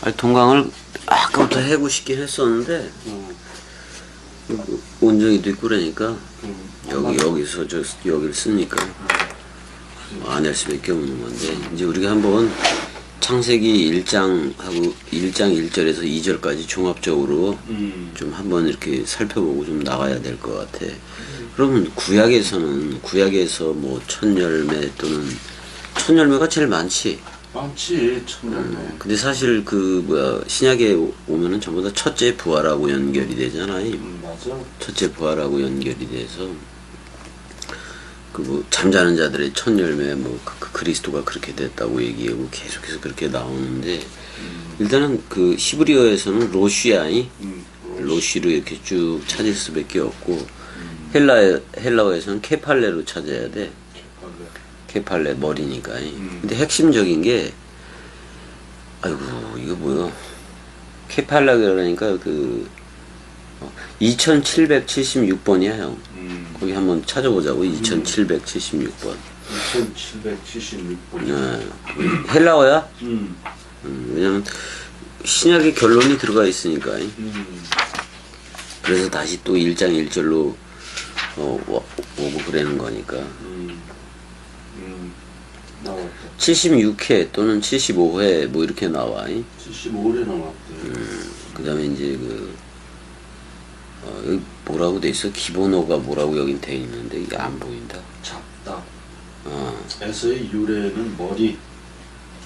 아니, 동강을 아까부터 해고 싶긴 했었는데 온정이도 있고 그러니까 여기서 여기를 쓰니까 안 할 수밖에 없는 건데, 이제 우리가 한번 창세기 1장하고 1장 1절에서 2절까지 종합적으로 좀 한번 이렇게 살펴보고 좀 나가야 될 것 같아. 그러면 구약에서 뭐 천열매 또는 천열매가 제일 많지. 천열매. 근데 사실 신약에 오면은 전부 다 첫째 부활하고 연결이 되잖아. 맞아. 첫째 부활하고 연결이 돼서 잠자는 자들의 첫 열매 그리스도가 그렇게 됐다고 얘기하고 계속해서 그렇게 나오는데, 일단은 히브리어에서는 로시아이 로시로 이렇게 쭉 찾을 수밖에 없고, 헬라어에서는 케팔레로 찾아야 돼. 케팔레 머리니까. 근데 핵심적인 게, 아이고 이거 뭐야, 케팔레 그러니까 2776번이야 형. 거기 한번 찾아보자고. 2776번. 2776번. 네. 헬라어야? 왜냐면 신약의 결론이 들어가 있으니까. 그래서 다시 또 1장 1절로 오고 그러는 거니까. 나왔다. 76회 또는 75회 뭐 이렇게 나와. 75회 나왔대. 그 다음에 이제 여기 뭐라고 돼 있어? 기본어가 뭐라고 여긴 돼 있는데 이게 안 보인다. 잡다. 에서의 유래는 머리.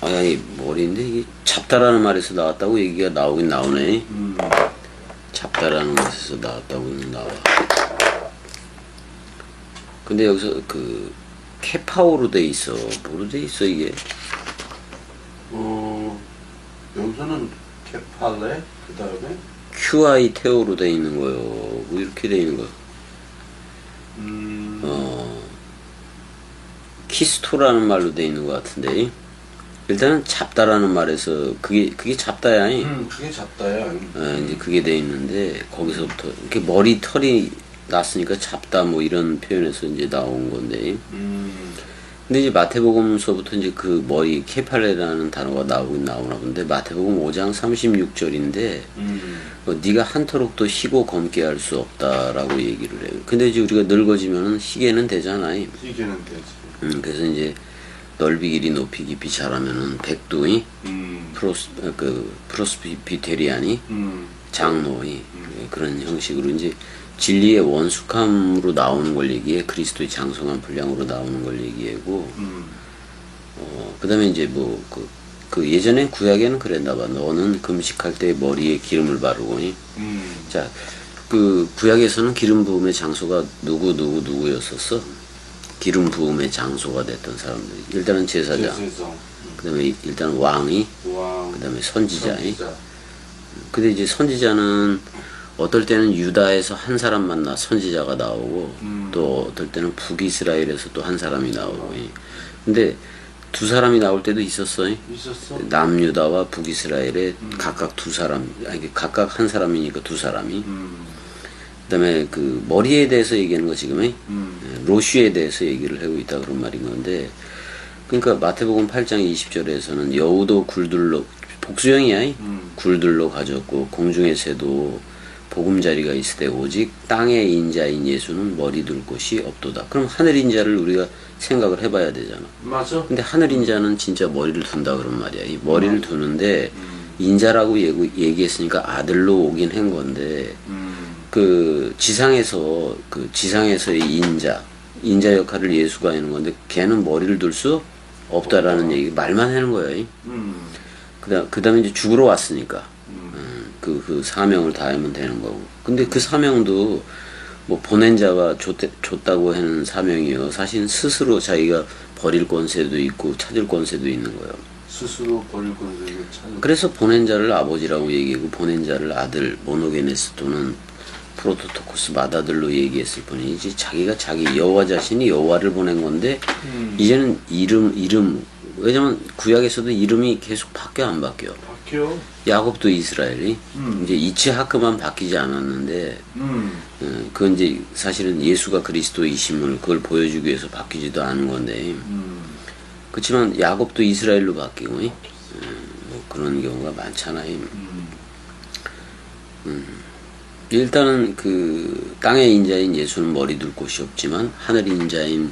아니 머리인데 이게 잡다라는 말에서 나왔다고 얘기가 나오긴 나오네. 잡다라는 것에서 나왔다고는 나와. 근데 여기서 케파오로 돼 있어. 뭐로 돼 있어 이게? 여기서는 케팔레, 그 다음에 QI 테오로 돼 있는 거요. 뭐 이렇게 돼 있는 거. 키스토라는 말로 돼 있는 것 같은데. 일단은 잡다라는 말에서 그게 잡다야. 그게 잡다야. 이제 그게 돼 있는데, 거기서부터 이렇게 머리 털이 났으니까 잡다 뭐 이런 표현에서 이제 나온 건데. 근데 이제 마태복음서부터 이제 머리 케팔레라는 단어가 나오나 본데, 마태복음 5장 36절인데 네가 한터록도 희고 검게 할 수 없다라고 얘기를 해요. 근데 이제 우리가 늙어지면은 희게는 되잖아. 희게는 되지. 그래서 이제 넓이 길이 높이 깊이 자라면은 백두이 프로스피테리안이 장로이 그런 형식으로 이제 진리의 원숙함으로 나오는 걸 얘기해. 그리스도의 장성한 분량으로 나오는 걸 얘기하고, 그 다음에 이제 예전에 구약에는 그랬나 봐. 너는 금식할 때 머리에 기름을 바르고. 자, 구약에서는 기름 부음의 장소가 누구였었어? 기름 부음의 장소가 됐던 사람들. 일단은 제사장. 그 다음에 일단 왕이. 그 다음에 선지자이. 근데 이제 선지자는 어떨 때는 유다에서 한 사람 만나 선지자가 나오고, 또 어떨 때는 북이스라엘에서 또 한 사람이 나오고. 근데 두 사람이 나올 때도 있었어. 남유다와 북이스라엘에 각각 두 사람, 아니 각각 한 사람이니까 두 사람이. 그다음에 머리에 대해서 얘기하는 거 지금 로쉬에 대해서 얘기를 하고 있다 그런 말인 건데, 그러니까 마태복음 8장 20절에서는 여우도 굴들로, 복수형이야. 굴들로 가졌고 공중의 새도 보금자리가 있을 때 오직 땅의 인자인 예수는 머리 둘 곳이 없도다. 그럼 하늘 인자를 우리가 생각을 해봐야 되잖아. 맞아. 근데 하늘 인자는 진짜 머리를 둔다 그런 말이야. 이 머리를 두는데 인자라고 얘기했으니까 아들로 오긴 한 건데, 지상에서의 인자 역할을 예수가 하는 건데, 걔는 머리를 둘 수 없다라는 얘기, 말만 하는 거야. 그 다음에 이제 죽으러 왔으니까 그 사명을 다하면 되는 거고. 근데 그 사명도 뭐 보낸 자가 줬다고 하는 사명이요, 사실 스스로 자기가 버릴 권세도 있고 찾을 권세도 있는 거예요. 스스로 버릴 권세를 찾는. 그래서 보낸 자를 아버지라고 얘기하고 보낸 자를 아들, 모노게네스 또는 프로토토코스 맏아들로 얘기했을 뿐이지, 자기가 자기 여호와 자신이 여호와를 보낸 건데, 이제는 이름 왜냐면 구약에서도 이름이 계속 바뀌어 안 바뀌어. 야곱도 이스라엘이 이제 이츠하크만 바뀌지 않았는데, 그건 이제 사실은 예수가 그리스도이심을 그걸 보여주기 위해서 바뀌지도 않은 건데, 그렇지만 야곱도 이스라엘로 바뀌고, 그런 경우가 많잖아요. 일단은 그 땅의 인자인 예수는 머리 둘 곳이 없지만 하늘 인자인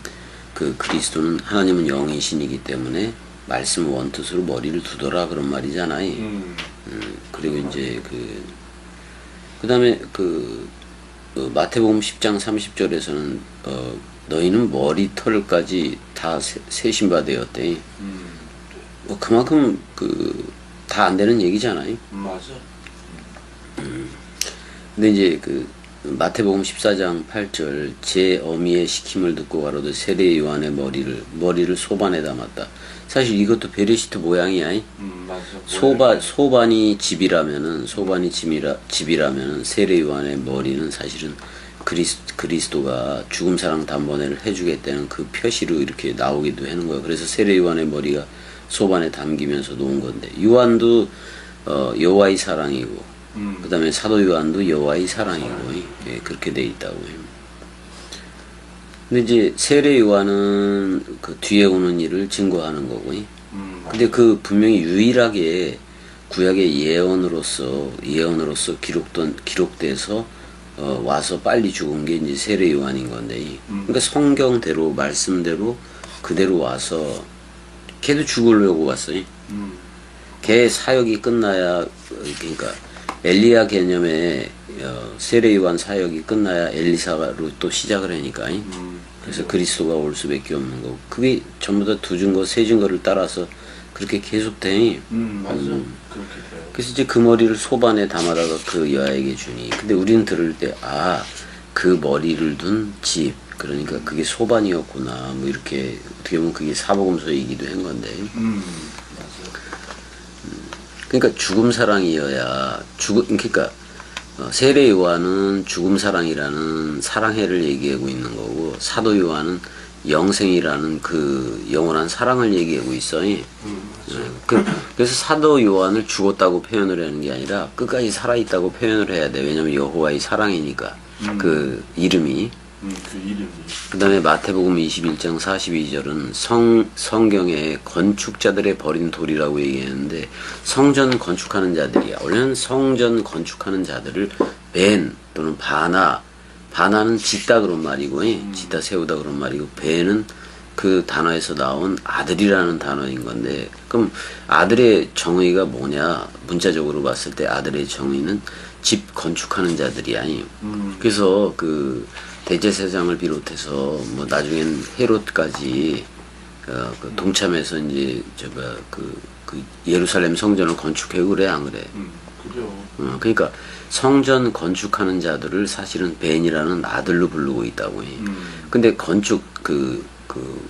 그 그리스도는 하나님은 영이신이기 때문에 말씀 원뜻으로 머리를 두더라 그런 말이잖아요. 그리고 이제 그 다음에 마태복음 10장 30절에서는 너희는 머리털까지 다 세신바 되었대. 뭐 그만큼 다 안 되는 얘기잖아요. 맞아. 근데 이제 마태복음 14장 8절 제 어미의 시킴을 듣고 가로되 세례 요한의 머리를 소반에 담았다. 사실 이것도 베레시트 모양이야. 맞아. 소반이 집이라면은 세례 요한의 머리는 사실은 그리스도가 죽음 사랑 단번에를 해주겠다는 그 표시로 이렇게 나오기도 하는 거예요. 그래서 세례 요한의 머리가 소반에 담기면서 놓은 건데 요한도 여호와의 사랑이고 그 다음에 사도 요한도 여호와의 사랑이고 예, 그렇게 돼 있다고 해요. 근데 이제 세례 요한은 그 뒤에 오는 일을 증거하는 거고. 근데 그 분명히 유일하게 구약의 예언으로서 기록돼서 와서 빨리 죽은 게 이제 세례 요한인 건데. 그러니까 성경대로 말씀대로 그대로 와서 걔도 죽으려고 왔어요. 걔 사역이 끝나야 그러니까 엘리야 개념의 세례 요한 사역이 끝나야 엘리사로 또 시작을 하니까. 그래서 그리스도가 올 수밖에 없는 거고. 그게 전부 다 두 증거, 세 증거를 따라서 그렇게 계속되니. 맞아. 그렇게 돼요. 그래서 이제 그 머리를 소반에 담아다가 그 여아에게 주니. 근데 우리는 들을 때, 그 머리를 둔 집. 그러니까 그게 소반이었구나. 뭐 이렇게, 어떻게 보면 그게 사복음서이기도 한 건데. 맞아. 그러니까 죽음 사랑이어야, 그러니까, 세례 요한은 죽음 사랑이라는 사랑해를 얘기하고 있는 거고, 사도 요한은 영생이라는 그 영원한 사랑을 얘기하고 있어요. 그래서 사도 요한을 죽었다고 표현을 하는 게 아니라 끝까지 살아있다고 표현을 해야 돼. 왜냐면 여호와의 사랑이니까. 그 이름이. 그 이름이. 그 다음에 마태복음 21장 42절은 성경에 건축자들의 버린 돌이라고 얘기했는데 성전 건축하는 자들이야. 원래는 성전 건축하는 자들을 벤 또는 바나는 짓다 그런 말이고, 짓다 세우다 그런 말이고, 벤은 그 단어에서 나온 아들이라는 단어인 건데, 그럼 아들의 정의가 뭐냐? 문자적으로 봤을 때 아들의 정의는 집 건축하는 자들이야. 그래서 그 대제사장을 비롯해서 뭐 나중엔 헤롯까지 그 동참해서 이제 그 예루살렘 성전을 건축해 그래 안 그래? 그래요. 그러니까 성전 건축하는 자들을 사실은 벤이라는 아들로 부르고 있다고 해. 근데 건축 그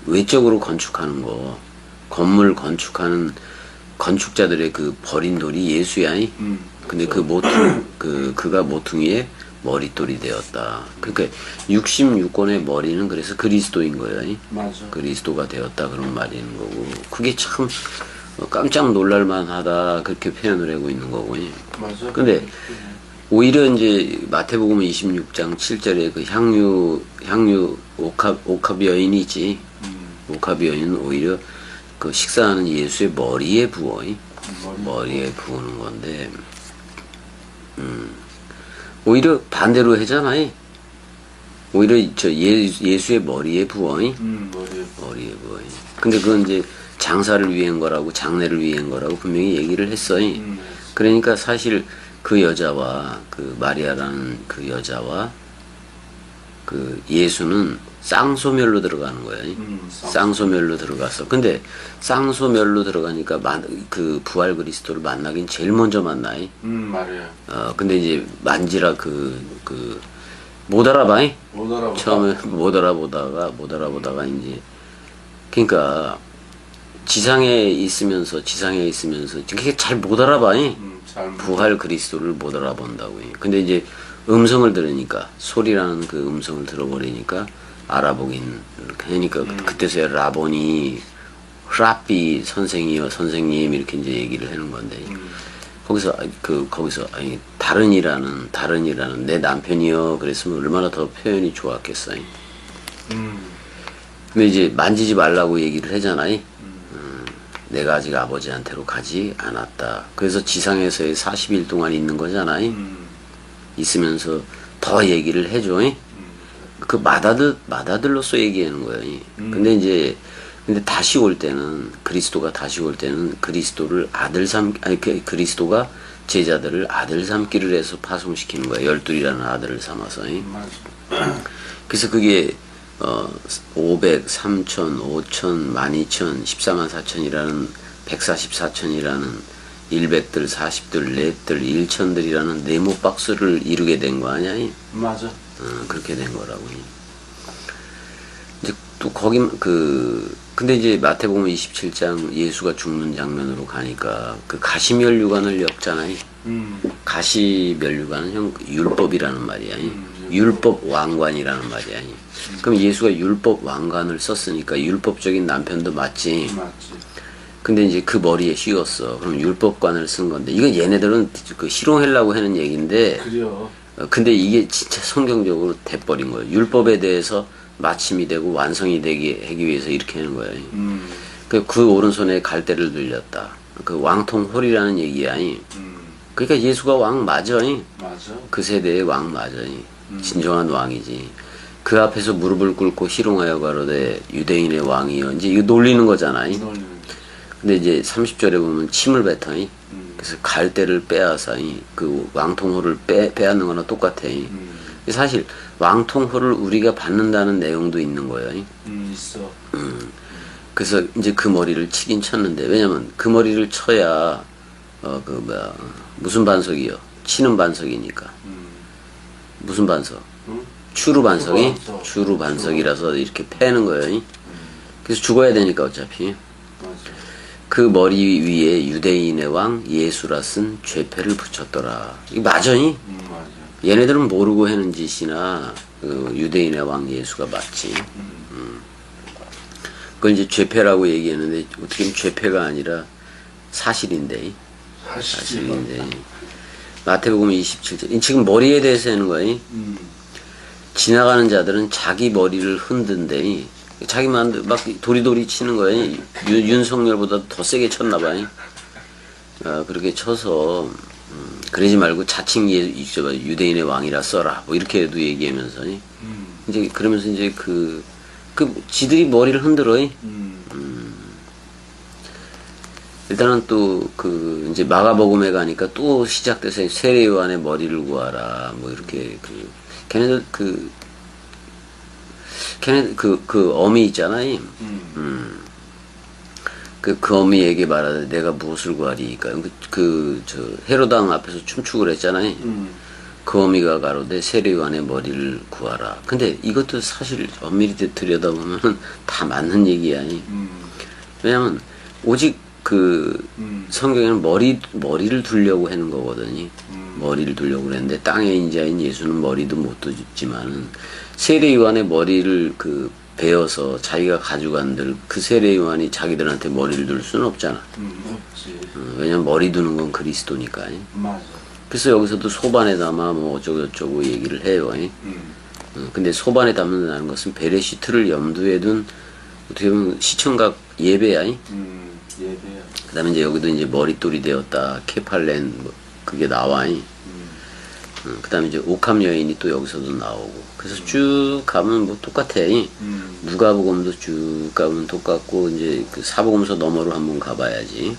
외적으로 건축하는 거, 건물 건축하는 건축자들의 그 버린 돌이 예수야. 근데 그 모퉁 그가 모퉁이에 머릿돌이 되었다. 그러니까 66권의 머리는 그래서 그리스도인 거예요. 맞아. 그리스도가 되었다 그런 말이는 거고. 그게 참 깜짝 놀랄만하다 그렇게 표현을 하고 있는 거고. 맞아. 근데 오히려 이제 마태복음 26장 7절에 그 향유 옥합 여인이지. 옥합 여인은 오히려 그 식사하는 예수의 머리에 부어. 머리에 부는 건데. 오히려 반대로 하잖아요. 오히려 예수의 머리에 부어. 머리에 부어. 근데 그건 이제 장사를 위한 거라고, 장례를 위한 거라고 분명히 얘기를 했어요. 그러니까 사실 그 여자와 그 마리아라는 그 여자와 그 예수는 쌍소멸로 들어가는 거예요. 쌍소멸로 들어갔어. 근데 쌍소멸로 들어가니까 그 부활 그리스도를 만나긴 제일 먼저 만나요. 말이야. 근데 이제 만지라 못 알아봐. 못 알아보다. 처음에 못 알아보다가 이제 그러니까 지상에 있으면서 그게 잘 못 알아봐. 부활 그리스도를 못 알아본다고 해. 근데 이제 음성을 들으니까 소리라는 그 음성을 들어버리니까 알아보긴 하니까 그때서야 라보니 랍비 선생이요 선생님 이렇게 이제 얘기를 하는 건데 거기서 아니 다른이라는 내 남편이요 그랬으면 얼마나 더 표현이 좋았겠어요. 근데 이제 만지지 말라고 얘기를 하잖아요. 내가 아직 아버지한테로 가지 않았다. 그래서 지상에서의 40일 동안 있는 거잖아. 있으면서 더 얘기를 해줘. 그 마다들로서 얘기하는 거예요. 근데 다시 올 때는, 그리스도가 다시 올 때는 그리스도를 그리스도가 제자들을 아들 삼기를 해서 파송시키는 거예요. 12이라는 아들을 삼아서. 그래서 그게 500, 3천, 5천, 12,000, 14만 4천이라는 144천이라는 100들, 40들, 랩들, 1천들이라는 네모 박스를 이루게 된 거 아니야? 맞아. 그렇게 된 거라고. 이제 또 근데 이제 마태복음 27장 예수가 죽는 장면으로 가니까 그 가시면류관을 엮잖아요. 가시면류관은 율법이라는 말이야. 율법 왕관이라는 말이야. 그럼 예수가 율법 왕관을 썼으니까 율법적인 남편도 맞지. 맞지. 근데 이제 그 머리에 씌웠어. 그럼 율법관을 쓴 건데 이건 얘네들은 그 희롱하려고 하는 얘기인데. 그래요. 근데 이게 진짜 성경적으로 돼버린 거예요. 율법에 대해서 마침이 되고 완성이 되게 하기 위해서 이렇게 하는 거예요. 그 오른손에 갈대를 들렸다. 그 왕통홀이라는 얘기야. 그러니까 예수가 왕 맞아. 맞아. 그 세대의 왕 맞아. 진정한 왕이지. 그 앞에서 무릎을 꿇고 희롱하여 가로되 유대인의 왕이여. 이제 이거 놀리는 거잖아. 근데 이제 30절에 보면 침을 뱉어. 그래서 갈대를 빼앗아. 그 왕통홀을 빼앗는 거나 똑같아. 사실 왕통홀을 우리가 받는다는 내용도 있는 거예요. 있어. 그래서 이제 그 머리를 치긴 쳤는데, 왜냐면 그 머리를 쳐야 무슨 반석이요? 치는 반석이니까. 무슨 반석? 추루 반석이? 추루 반석이라서 이렇게 패는 거예요. 그래서 죽어야 되니까 어차피. 맞아. 그 머리 위에 유대인의 왕 예수라 쓴 죄패를 붙였더라. 이게 맞아니? 맞아. 얘네들은 모르고 하는 짓이나 그 유대인의 왕 예수가 맞지. 그걸 이제 죄패라고 얘기했는데 어떻게 보면 죄패가 아니라 사실인데. 사실인데. 마태복음 27절. 지금 머리에 대해서 하는 거야. 지나가는 자들은 자기 머리를 흔든데 자기만 막 도리도리 치는 거야. 윤석열보다 더 세게 쳤나 봐. 그렇게 쳐서 그러지 말고 자칭 유대인의 왕이라 써라. 뭐 이렇게도 얘기하면서 이제 그러면서 이제 그 지들이 머리를 흔들어. 일단은 또 이제 마가복음에 가니까 또 시작돼서 세례 요한의 머리를 구하라. 뭐 이렇게 걔네들 그 어미 있잖아요. 그 어미에게 말하되 내가 무엇을 구하리이까. 헤로당 앞에서 춤추고 그랬잖아요. 그 어미가 가로되 세례 요한의 머리를 구하라. 근데 이것도 사실 엄밀히 들여다보면 다 맞는 얘기야. 왜냐면 오직 성경에는 머리를 두려고 하는 거거든요. 머리를 두려고 그랬는데 땅의 인자인 예수는 머리도 못 두지만은 세례 요한의 머리를 베어서 자기가 가져간들 그 세례 요한이 자기들한테 머리를 둘 수는 없잖아. 없지. 왜냐면 머리 두는 건 그리스도니까. 맞아. 그래서 여기서도 소반에 담아 뭐 어쩌고저쩌고 얘기를 해요. 근데 소반에 담는다는 것은 베레시트를 염두에 둔 어떻게 보면 시청각 예배야. 예배야. 그 다음에 이제 여기도 이제 머릿돌이 되었다. 케팔렌 뭐 그게 나와. 그 다음에 이제 옥합 여인이 또 여기서도 나오고. 그래서 쭉 가면 뭐 똑같아. 누가복음도 쭉 가면 똑같고, 이제 그 사복음서 너머로 한번 가봐야지.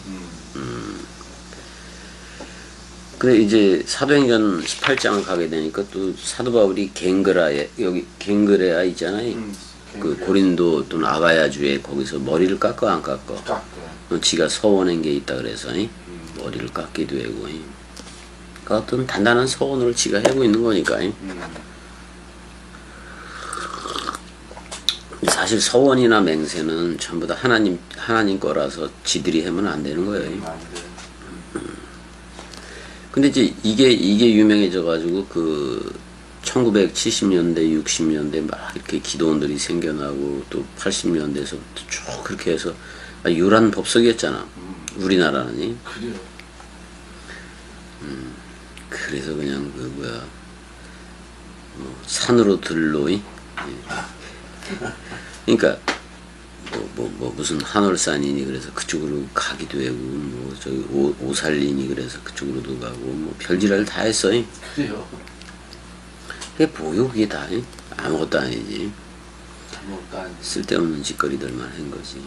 근데 이제 사도행전 18장을 가게 되니까 또 사도 바울이 여기 갱그레아 있잖아요. 그 고린도 또는 아가야주에 거기서 머리를 깎아 안 깎아? 깎아. 지가 서원한 게 있다 그래서 머리를 깎기도 하고. 그 어떤 단단한 서원을 지가 하고 있는 거니까. 사실 서원이나 맹세는 전부 다 하나님 거라서 지들이 하면 안 되는 거예요. 안 돼. 근데 이제 이게 유명해져가지고 1970년대, 60년대 막 이렇게 기도원들이 생겨나고 또 80년대에서부터 쭉 그렇게 해서 유란 법석이었잖아. 우리나라는. 그래요. 그래서 그냥 산으로 들로. 그러니까 무슨 한월산이니 그래서 그쪽으로 가기도 하고 뭐 저기 오살리니 그래서 그쪽으로도 가고 뭐 별지랄 다 했어. 그래요. 그게 뭐요 그게 다 아무것도 아니지. 아무것도 아니지. 쓸데없는 짓거리들만 한 거지.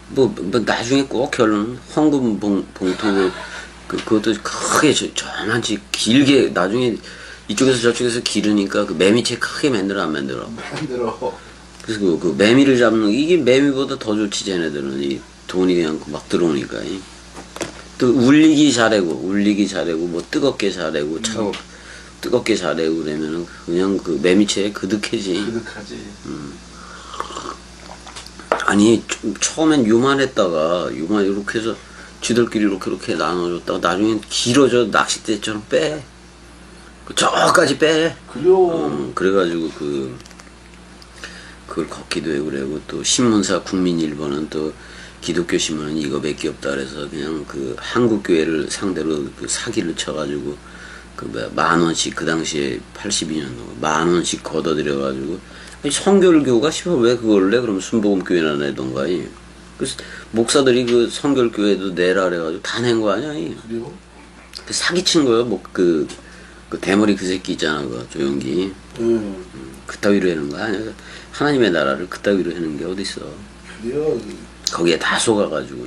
뭐 나중에 꼭 결론은 황금 봉투 그것도 크게 저만치 길게 나중에 이쪽에서 저쪽에서 기르니까 그 매미채 크게 만들어 안 만들어. 만들어. 그래서 그 매미를 잡는 이게 매미보다 더 좋지 쟤네들은 이 돈이 그냥 막 들어오니까 또 울리기 잘하고 뭐 뜨겁게 잘하고 뜨겁게 잘하고 그러면은 그냥 그 매미채에 그득해지. 그득하지. 아니 처음엔 요만했다가 이렇게 해서 쥐들끼리 이렇게 나눠줬다가 나중엔 길어져 낚싯대처럼 빼. 저까지 빼. 그래요. 그래가지고 그걸 걷기도 하고 그래고 또 신문사 국민일보는 또 기독교 신문은 이거밖에 없다 그래서 그냥 그 한국 교회를 상대로 그 사기를 쳐가지고 그 뭐야 10,000원씩 그 당시에 82년도 10,000원씩 걷어들여가지고 성결교가 씨발 왜 그걸 내 그러면 순복음교회나 내던가 그래서 목사들이 그 성결교회도 내라 그래가지고 다 낸 거 아니야 그래요? 그 사기친 거예요 뭐 그 대머리 그 새끼 있잖아 그 조용기 그따위로 하는 거 아니야 하나님의 나라를 그따위로 하는 게 어딨어 그래요. 거기에 다 속아가지고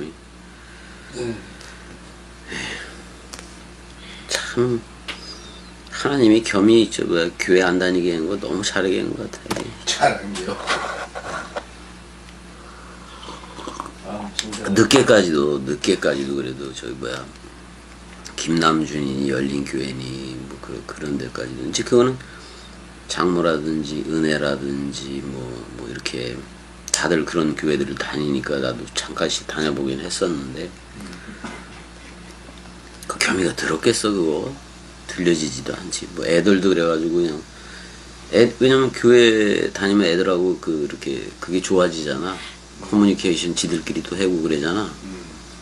참 하나님이 겸이 저 뭐야 교회 안 다니게 한 거 너무 잘하게 한 것 같아 잘한 게요. 아 진짜. 늦게까지도 그래도 저기 뭐야 김남준이 열린교회니 뭐 그런 데까지도 이제 그거는 장모라든지 은혜라든지 뭐 이렇게 다들 그런 교회들을 다니니까 나도 잠깐씩 다녀보긴 했었는데 그 겸이가 들었겠어 그거 들려지지도 않지 뭐 애들도 그래가지고 그냥 왜냐면 교회 다니면 애들하고 이렇게 그게 좋아지잖아 커뮤니케이션 지들끼리도 하고 그러잖아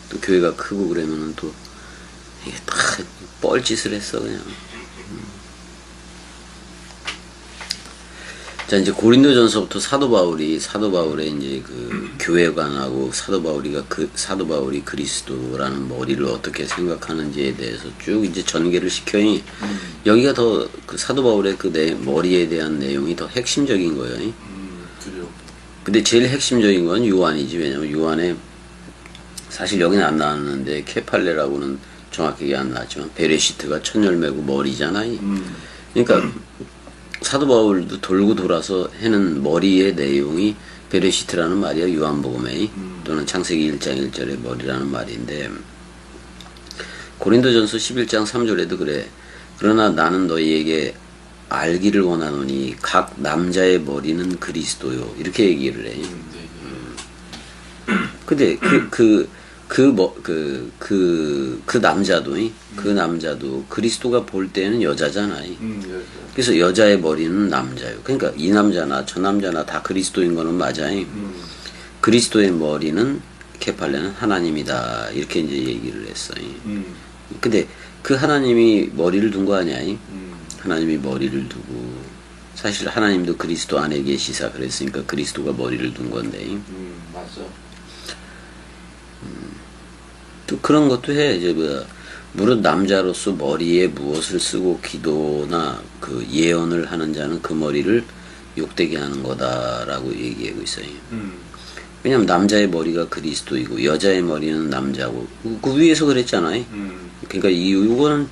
또 교회가 크고 그러면은 또 이게 딱 뻘짓을 했어 그냥 자 이제 고린도전서부터 사도 바울의 이제 그 교회관하고 사도 바울이 그리스도라는 머리를 어떻게 생각하는지에 대해서 쭉 이제 전개를 시켜니 여기가 더 그 사도 바울의 그 머리에 대한 내용이 더 핵심적인 거예요. 그래요. 근데 제일 핵심적인 건 요한이지 왜냐면 요한에 사실 여기는 안 나왔는데 케팔레라고는 정확하게 안 나왔지만 베레시트가 첫 열매고 머리잖아. 그러니까 사도 바울도 돌고 돌아서 하는 머리의 내용이 베레시트라는 말이야 요한복음에 또는 창세기 1장 1절의 머리라는 말인데 고린도전서 11장 3절에도 그래 그러나 나는 너희에게 알기를 원하노니 각 남자의 머리는 그리스도요 이렇게 얘기를 해. 근데 그 남자도 그리스도가 볼 때는 여자잖아. 그래서 여자의 머리는 남자요. 그러니까 이 남자나 저 남자나 다 그리스도인 거는 맞아. 그리스도의 머리는 케팔레는 하나님이다. 이렇게 이제 얘기를 했어. 근데 그 하나님이 머리를 둔 거 아니야? 하나님이 머리를 두고 사실 하나님도 그리스도 안에 계시사 그랬으니까 그리스도가 머리를 둔 건데. 맞아. 또 그런 것도 해. 이제 무릇 남자로서 머리에 무엇을 쓰고 기도나 그 예언을 하는 자는 그 머리를 욕되게 하는 거다라고 얘기하고 있어요. 왜냐면 남자의 머리가 그리스도이고 여자의 머리는 남자고 그 위에서 그랬잖아요. 그러니까 이거는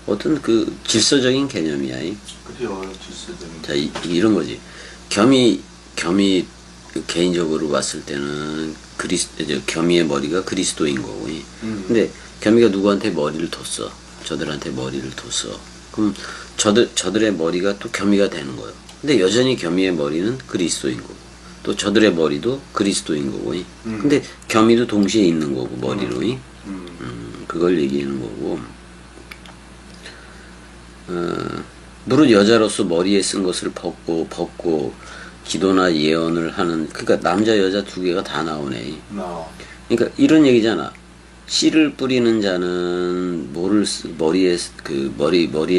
어떤 그 질서적인 개념이야. 그래요, 질서적인. 자 이런 거지. 겸이 개인적으로 봤을 때는 겸이의 머리가 그리스도인 거고. 근데 겸이가 누구한테 머리를 뒀어? 저들한테 머리를 뒀어. 그럼 저들의 머리가 또 겸이가 되는 거예요. 근데 여전히 겸이의 머리는 그리스도인 거고. 또 저들의 머리도 그리스도인 거고. 근데 겸이도 동시에 있는 거고 머리로. 그걸 얘기하는 거고. 무릇 여자로서 머리에 쓴 것을 벗고 기도나 예언을 하는 그러니까 남자 여자 두 개가 다 나오네. 그러니까 이런 얘기잖아. 씨를 뿌리는 자는 머리에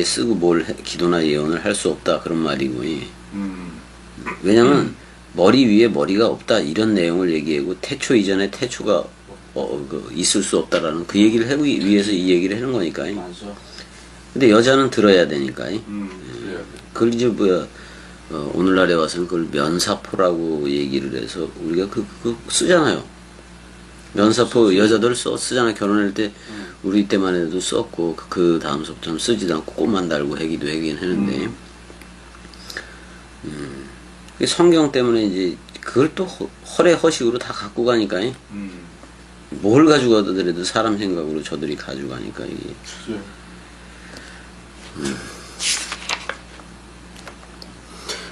쓰고 기도나 예언을 할 수 없다 그런 말이고. 왜냐면 머리 위에 머리가 없다 이런 내용을 얘기하고 태초 이전에 태초가 있을 수 없다라는 그 얘기를 하기 위해서 이 얘기를 하는 거니까. 맞아. 근데 여자는 들어야 되니까. 그래야 돼. 그걸 이제 오늘날에 와서는 그걸 면사포라고 얘기를 해서 우리가 그거 쓰잖아요. 면사포 여자들 쓰잖아. 결혼할 때 우리 때만 해도 썼고 그 다음서부터는 쓰지도 않고 꽃만 달고 하긴 하는데 성경 때문에 이제 그걸 또 허례허식으로 다 갖고 가니까 뭘 가져가더라도 사람 생각으로 저들이 가져가니까 이게. 그래.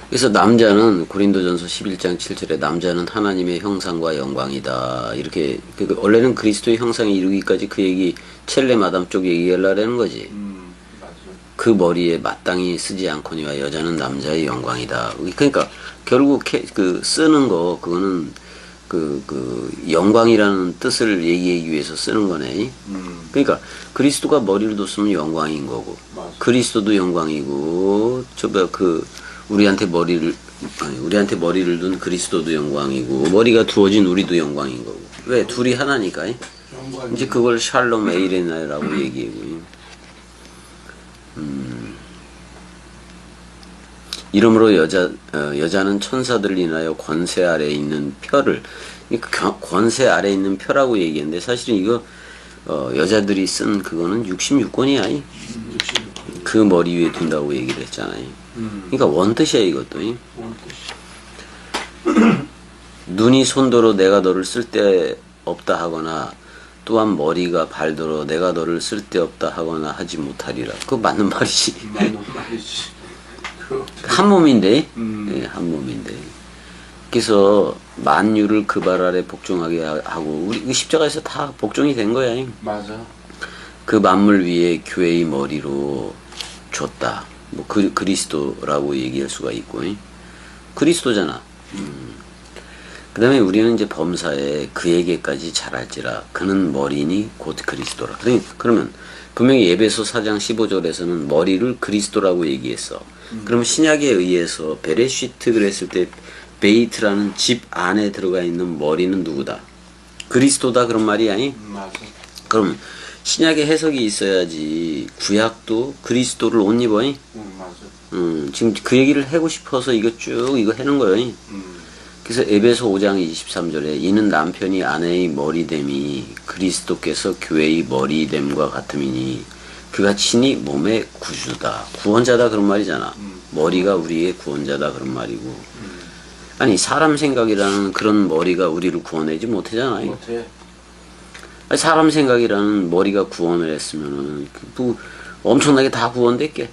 그래서 남자는 고린도전서 11장 7절에 남자는 하나님의 형상과 영광이다 이렇게 원래는 그리스도의 형상에 이르기까지 그 얘기 첼레 마담 쪽 얘기하려고 하는 거지. 맞아. 그 머리에 마땅히 쓰지 않거니와 여자는 남자의 영광이다. 그러니까 결국 쓰는 거 그거는 그 영광이라는 뜻을 얘기하기 위해서 쓰는 거네. 그러니까 그리스도가 머리를 뒀으면 영광인 거고 맞아. 그리스도도 영광이고 우리한테 머리를 둔 그리스도도 영광이고 머리가 두어진 우리도 영광인 거고. 왜? 둘이 하나니까. 이제 그걸 샬롬 에이레나라고 얘기하고. 이러므로 여자는 천사들을 인하여 권세 아래에 있는 표를, 권세 아래에 있는 표라고 얘기했는데 사실은 이거 여자들이 쓴 그거는 66권이야. 그 머리 위에 둔다고 얘기를 했잖아요. 그러니까 원뜻이야 이것도. 눈이 손도로 내가 너를 쓸데없다 하거나 또한 머리가 발도로 내가 너를 쓸데없다 하거나 하지 못하리라. 그거 맞는 말이지. 맞는 말이지. 한 몸인데. 네, 한 몸인데. 그래서 만유를 그 발 아래 복종하게 하고 우리 십자가에서 다 복종이 된 거야. 맞아. 그 만물 위에 교회의 머리로 줬다. 뭐 그리스도라고 얘기할 수가 있고. 그리스도잖아. 그 다음에 우리는 이제 범사에 그에게까지 잘할지라 그는 머리니 곧 그리스도라. 그러면 분명히 에베소 4장 15절에서는 머리를 그리스도라고 얘기했어. 그러면 신약에 의해서 베레시트 그랬을 때 베이트라는 집 안에 들어가 있는 머리는 누구다? 그리스도다 그런 말이야. 맞아. 그럼 신약의 해석이 있어야지 구약도 그리스도를 옷 입어. 맞아. 지금 그 얘기를 하고 싶어서 이거 하는 거예요. 그래서 에베소 5장 23절에 이는 남편이 아내의 머리됨이 그리스도께서 교회의 머리됨과 같음이니 그가 친히 몸의 구주다. 구원자다 그런 말이잖아. 머리가 우리의 구원자다 그런 말이고. 아니 사람 생각이라는 그런 머리가 우리를 구원하지 못하잖아요. 못해. 아니, 사람 생각이라는 머리가 구원을 했으면은 뭐 엄청나게 다 구원됐게.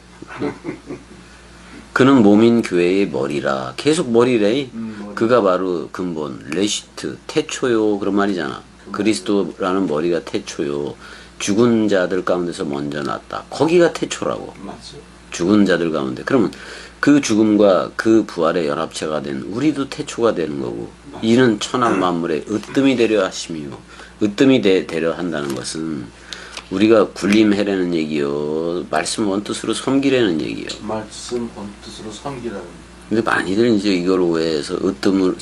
그는 몸인 교회의 머리라. 계속 머리래. 그가 바로 근본, 레시트, 태초요 그런 말이잖아. 그리스도라는 머리가 태초요. 죽은 자들 가운데서 먼저 났다. 거기가 태초라고. 맞아. 죽은 자들 가운데. 그러면 그 죽음과 그 부활의 연합체가 된 우리도 태초가 되는 거고. 이는 천하 만물에 으뜸이 되려 하심이요. 으뜸이 되려 한다는 것은 우리가 굴림해라는 얘기요. 말씀 원뜻으로 섬기라는 얘기요. 말씀 본뜻으로 섬기라는. 근데 많이들 이제 이걸 오해해서 으뜸을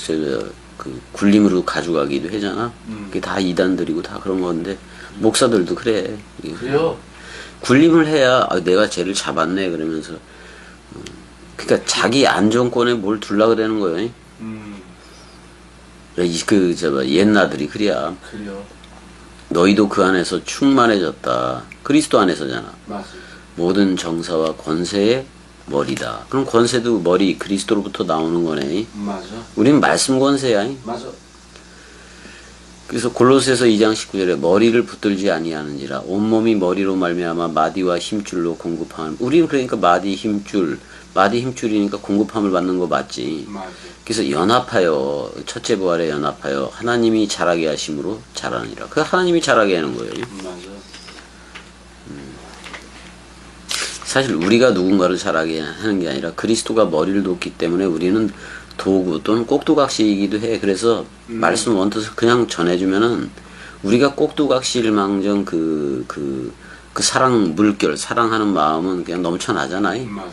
굴림으로 가져가기도 하잖아. 그게 다 이단들이고 다 그런 건데 목사들도 그래. 그래요. 굴림을 해야 내가 쟤를 잡았네 그러면서 그러니까 자기 안정권에 뭘 둘라 그러는 거예요. 옛나들이 그래야. 그래요. 너희도 그 안에서 충만해졌다. 그리스도 안에서잖아. 맞아. 모든 정사와 권세의 머리다. 그럼 권세도 머리 그리스도로부터 나오는 거네. 맞아. 우리는 말씀 권세야. 맞아. 그래서 골로새서 2장 19절에 머리를 붙들지 아니하는지라 온몸이 머리로 말미암아 마디와 힘줄로 공급함. 우리는 그러니까 마디 힘줄이니까 공급함을 받는 거 맞지. 맞아. 그래서 연합하여 첫째 부활에 연합하여 하나님이 자라게 하심으로 자라느니라. 그 하나님이 자라게 하는 거예요. 맞아. 사실 우리가 누군가를 자라게 하는 게 아니라 그리스도가 머리를 뒀기 때문에 우리는 도구 또는 꼭두각시이기도 해. 그래서 말씀 원뜻을 그냥 전해주면은 우리가 꼭두각시일망정 그 사랑 물결, 사랑하는 마음은 그냥 넘쳐나잖아요. 맞아.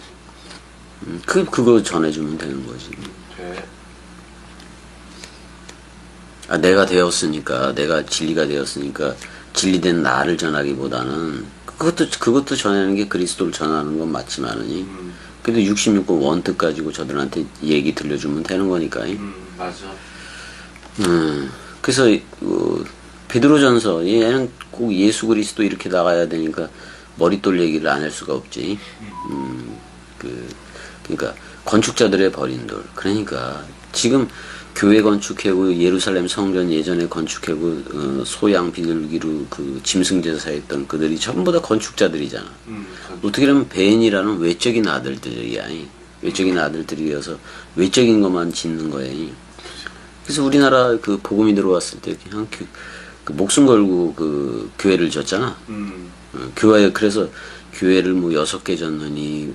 그거 전해주면 되는 거지. 돼. 아, 내가 되었으니까, 내가 진리가 되었으니까, 진리된 나를 전하기보다는, 그것도 전하는 게 그리스도를 전하는 건 맞지만은, 그래도 66권 원뜻 가지고 저들한테 얘기 들려주면 되는 거니까. 맞아. 그래서, 베드로전서, 얘는 꼭 예수 그리스도 이렇게 나가야 되니까, 머릿돌 얘기를 안 할 수가 없지. 그러니까, 건축자들의 버린 돌. 그러니까, 지금, 교회 건축하고 예루살렘 성전 예전에 건축하고 소양 비둘기로 그 짐승제사 했던 그들이 전부 다 건축자들이잖아. 어떻게 보면 베인이라는 외적인 아들들이야. 외적인 아들들이어서 외적인 것만 짓는 거예요. 그래서 우리나라 그 복음이 들어왔을 때 그냥 그 목숨 걸고 그 교회를 졌잖아. 교회 그래서 교회를 뭐 6개 졌느니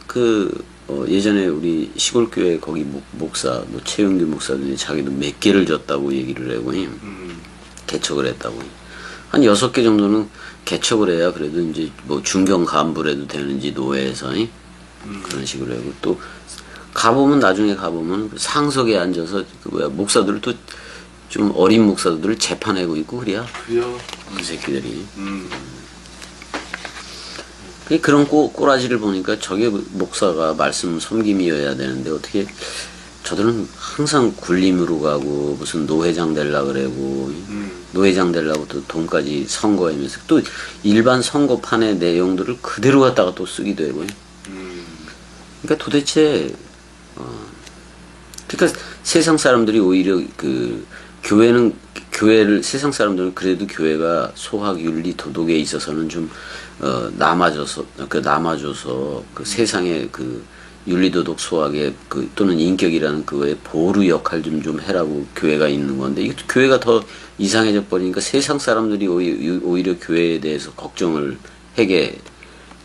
예전에 우리 시골교회 거기 목사, 뭐 최영규 목사들이 자기도 몇 개를 졌다고 얘기를 하고, 개척을 했다고. 한 6개 정도는 개척을 해야 그래도 이제 뭐 중견 간부라도 되는지 노회에서, 그런 식으로 하고, 또, 나중에 가보면 상석에 앉아서, 목사들을 또 좀 어린 목사들을 재판하고 있고, 그래야. 그래요. 그 새끼들이. 그런 꼬라지를 보니까 저게 목사가 말씀 섬김이어야 되는데 어떻게 저들은 항상 굴림으로 가고 무슨 노회장 되려고 그러고 노회장 되려고 또 돈까지 선거하면서 또 일반 선거판의 내용들을 그대로 갖다가 또 쓰기도 하고요. 그러니까 도대체 그러니까 세상 사람들이 오히려 교회를 세상 사람들은 그래도 교회가 소학 윤리 도덕에 있어서는 좀 남아줘서 그 세상의 그 윤리 도덕 소학의 또는 인격이라는 그거의 보루 역할 좀 해라고 교회가 있는 건데 이게 교회가 더 이상해져 버리니까 세상 사람들이 오히려 교회에 대해서 걱정을 하게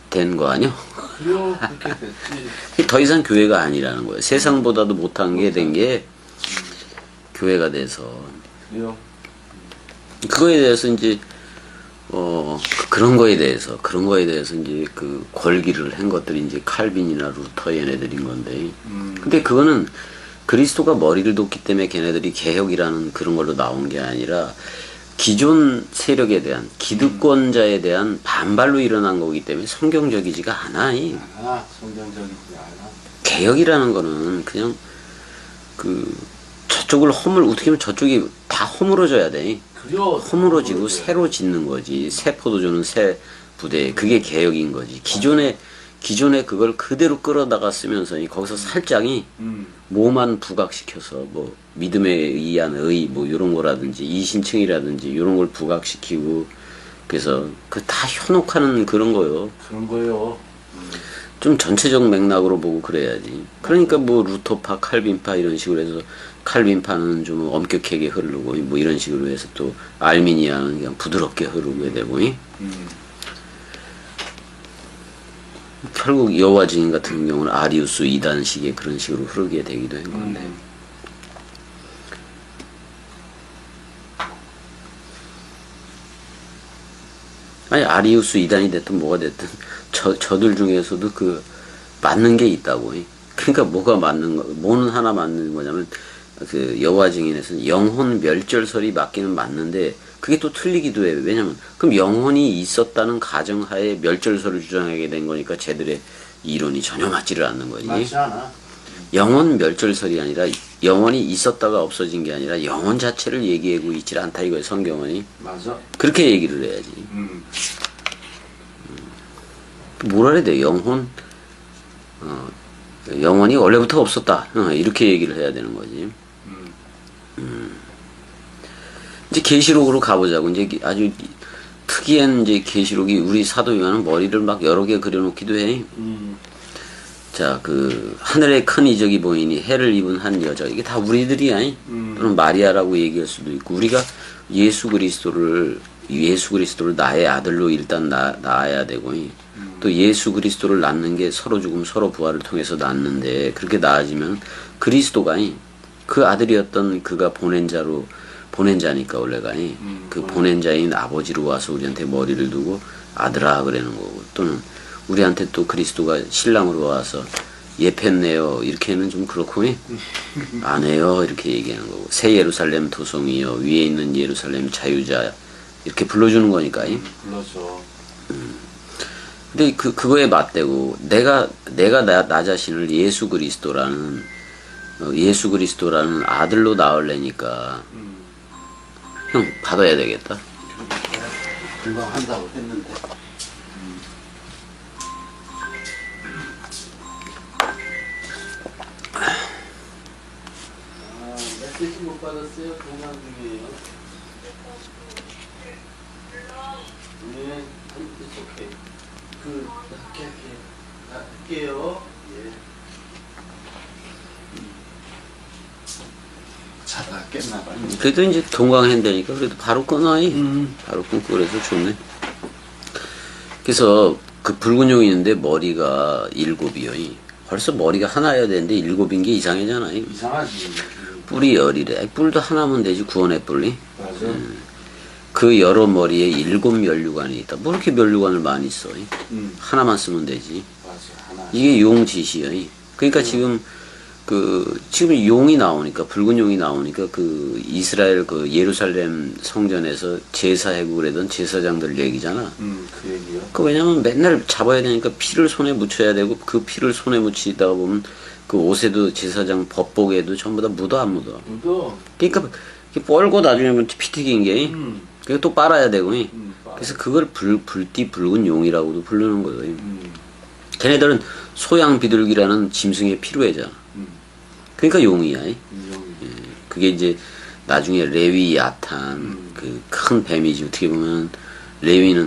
된 거 아니야? 그래요. 그렇게 됐지. 더 이상 교회가 아니라는 거예요. 세상보다도 못한 게 된 게 교회가 돼서. 그래요. 그거에 대해서 이제 그런 거에 대해서 이제 그 권기를 한 것들이 이제 칼빈이나 루터 얘네들인 건데. 근데 그거는 그리스도가 머리를 뒀기 때문에 걔네들이 개혁이라는 그런 걸로 나온 게 아니라 기존 세력에 대한 기득권자에 대한 반발로 일어난 거기 때문에 성경적이지가 않아. 성경적이지 않아. 개혁이라는 거는 그냥 저쪽을 어떻게 보면 저쪽이 다 허물어져야 돼. 그래요. 허물어지고 새로 짓는 거지. 새 포도주는 새 부대. 그게 개혁인 거지. 기존에 그걸 그대로 끌어다가 쓰면서 거기서 살짝이 뭐만 부각시켜서 뭐 믿음에 의한 의 뭐 이런 거라든지 이신층이라든지 이런 걸 부각시키고 그래서 다 현혹하는 그런 거요. 그런 거요. 좀 전체적 맥락으로 보고 그래야지. 그러니까 뭐 루터파, 칼빈파 이런 식으로 해서 칼빈파는 좀 엄격하게 흐르고 뭐 이런 식으로 해서 또 알미니아는 그냥 부드럽게 흐르게 되고 결국 여호와 증인 같은 경우는 아리우스 이단식의 그런 식으로 흐르게 되기도 한 건데. 아니 아리우스 이단이 됐든 뭐가 됐든 저들 중에서도 맞는 게 있다고. 그러니까 뭐는 하나 맞는 거냐면 여호와 증인에서는 영혼 멸절설이 맞기는 맞는데 그게 또 틀리기도 해요. 왜냐면 그럼 영혼이 있었다는 가정하에 멸절설을 주장하게 된 거니까 쟤들의 이론이 전혀 맞지를 않는 거지. 맞지 않아. 영혼 멸절설이 아니라 영혼이 있었다가 없어진 게 아니라 영혼 자체를 얘기하고 있지 않다 이거예요. 성경은. 맞아. 그렇게 얘기를 해야지. 뭐라 해야 돼? 영혼이 원래부터 없었다. 이렇게 얘기를 해야 되는 거지. 이제 계시록으로 가보자고. 이제 아주 특이한 이제 계시록이 우리 사도 요한은 머리를 막 여러 개 그려놓기도 해. 자, 하늘에 큰 이적이 보이니 해를 입은 한 여자. 이게 다 우리들이야. 또는 마리아라고 얘기할 수도 있고. 우리가 예수 그리스도를 나의 아들로 일단 낳아야 되고. 또 예수 그리스도를 낳는 게 서로 죽음 서로 부활을 통해서 낳는데 그렇게 낳아지면 그리스도가 그 아들이었던 그가 보낸 자로 보낸 자니까 원래가 그 보낸 자인 아버지로 와서 우리한테 머리를 두고 아들아 그러는 거고, 또는 우리한테 또 그리스도가 신랑으로 와서 예편네요 이렇게는 좀 그렇고 안 해요 이렇게 얘기하는 거고, 새 예루살렘 도성이여 위에 있는 예루살렘 자유자 이렇게 불러주는 거니까. 불러줘. 근데 그거에 맞대고 내가 나 자신을 예수 그리스도라는 아들로 낳으려니까 형 받아야 되겠다. 금방 한다고 했는데. 메시지 못 받았어요? 동안 중이에요. 네, it's okay. 할게요. 예. 자다 깼나봐. 그래도 이제 동강한다니까 그래도 바로 끊어. 바로 끊고 그래서 좋네. 그래서 그 붉은 용이 있는데 머리가 7이요. 벌써 머리가 하나여야 되는데 7인 게 이상하잖아. 이상하지. 뿔이 10이래. 뿔도 하나면 되지, 구원의 뿔이. 맞아. 그 여러 머리에 7 면류관이 있다. 뭐 이렇게 면류관을 많이 써? 하나만 쓰면 되지. 맞아. 하나. 이게 용짓이야. 그러니까 지금 지금 용이 나오니까, 붉은 용이 나오니까 그 이스라엘 그 예루살렘 성전에서 제사 해국을 하던 제사장들 얘기잖아. 그 얘기요? 그 왜냐면 맨날 잡아야 되니까 피를 손에 묻혀야 되고, 그 피를 손에 묻히다 보면 그 옷에도 제사장 법복에도 전부 다 묻어 안 묻어. 묻어. 그러니까 이렇게 뻘고 나중에 피 튀긴 게 그게 또 빨아야 되고. 그래서 그걸 불띠 붉은 용이라고도 부르는 거예요. 걔네들은 소양 비둘기라는 짐승의 피로애자. 그러니까 용이야. 예. 그게 이제 나중에 레위 야탄 그 큰 뱀이지. 어떻게 보면 레위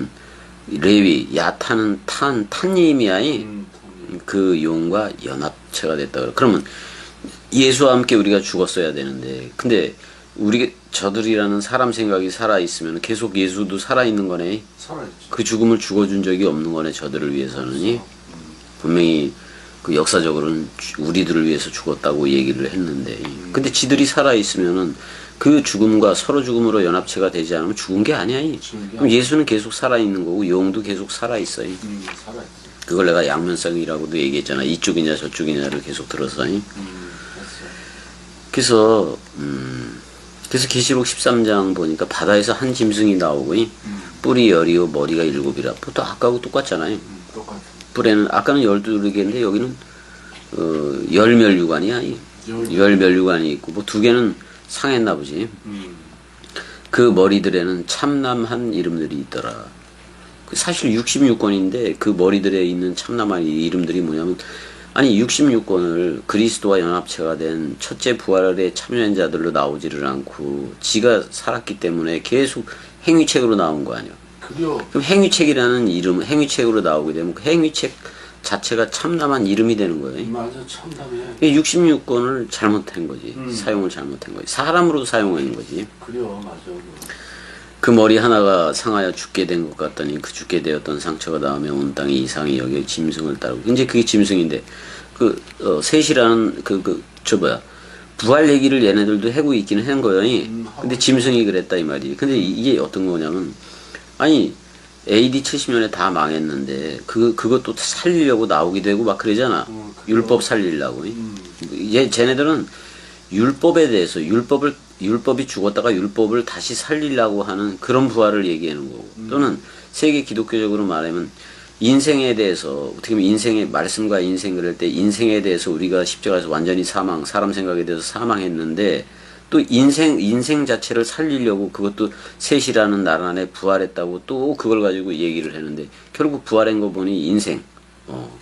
야탄은 탄님이야. 그 용과 연합체가 됐다. 그러면 예수와 함께 우리가 죽었어야 되는데, 근데 저들이라는 사람 생각이 살아 있으면 계속 예수도 살아 있는 거네. 살아있지. 그 죽음을 죽어준 적이 없는 거네. 저들을 위해서는. 분명히 그 역사적으로는 우리들을 위해서 죽었다고 얘기를 했는데, 근데 지들이 살아 있으면은 그 죽음과 서로 죽음으로 연합체가 되지 않으면 죽은 게 아니야. 그럼 예수는 계속 살아 있는 거고 용도 계속 살아 있어요. 살아있지. 그걸 내가 양면성이라고도 얘기했잖아. 이쪽이냐 저쪽이냐를 계속 들어서. 그래서 계시록 13장 보니까 바다에서 한 짐승이 나오고 뿔이 10이요 머리가 7이라. 또 아까하고 똑같잖아요. 똑같아. 뿔에는 아까는 12개인데 여기는 열멸류관이야. 열멸류관이 있고 뭐 2개는 상했나 보지. 그 머리들에는 참남한 이름들이 있더라. 사실 66권인데 그 머리들에 있는 참남한 이름들이 뭐냐면, 아니 66권을 그리스도와 연합체가 된 첫째 부활에 참여한 자들로 나오지를 않고 지가 살았기 때문에 계속 행위책으로 나온 거 아니야. 그럼 행위책이라는 이름, 행위책으로 나오게 되면 그 행위책 자체가 참남한 이름이 되는 거예요. 맞아, 참담해. 66권을 잘못한 거지. 사용을 잘못한 거지. 사람으로 사용한 거지. 그래요, 맞아. 그 머리 하나가 상하여 죽게 된 것 같더니 그 죽게 되었던 상처가 닿으며 온 땅에 이상히 여겨 짐승을 따르고. 이제 그게 짐승인데, 셋이라는 부활 얘기를 얘네들도 하고 있기는 한 거예요. 근데 짐승이 그랬다 이 말이. 근데 이게 어떤 거냐면, 아니 AD 70년에 다 망했는데 그것도 살리려고 나오기도 되고 막 그러잖아. 율법 살리려고. 쟤네들은 율법에 대해서 율법이 죽었다가 율법을 다시 살리려고 하는 그런 부활을 얘기하는 거고, 또는 세계 기독교적으로 말하면 인생에 대해서, 어떻게 보면 인생의 말씀과 인생 그럴 때 인생에 대해서 우리가 십자가에서 완전히 사람 생각에 대해서 사망했는데, 또 인생 자체를 살리려고 그것도 셋이라는 나라 안에 부활했다고 또 그걸 가지고 얘기를 했는데, 결국 부활한 거 보니 인생,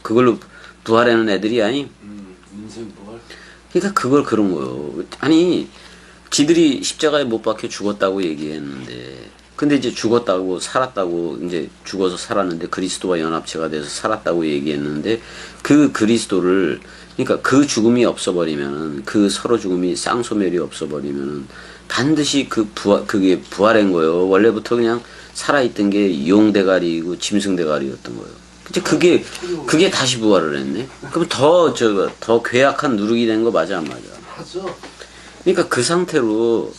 그걸로 부활하는 애들이 아니. 인생 부활. 그러니까 그걸 그런 거요. 아니 지들이 십자가에 못 박혀 죽었다고 얘기했는데, 근데 이제 죽었다고 살았다고, 이제 죽어서 살았는데 그리스도와 연합체가 돼서 살았다고 얘기했는데, 그 그리스도를, 그러니까 그 죽음이 없어버리면은, 그 서로 죽음이 쌍소멸이 없어버리면은 반드시 그게 부활한 거예요. 원래부터 그냥 살아있던 게 용 대가리이고 짐승 대가리였던 거예요. 이제 그게 다시 부활을 했네. 그럼 더 괴악한 누룩이 된 거 맞아 안 맞아? 맞아. 그러니까 그 상태로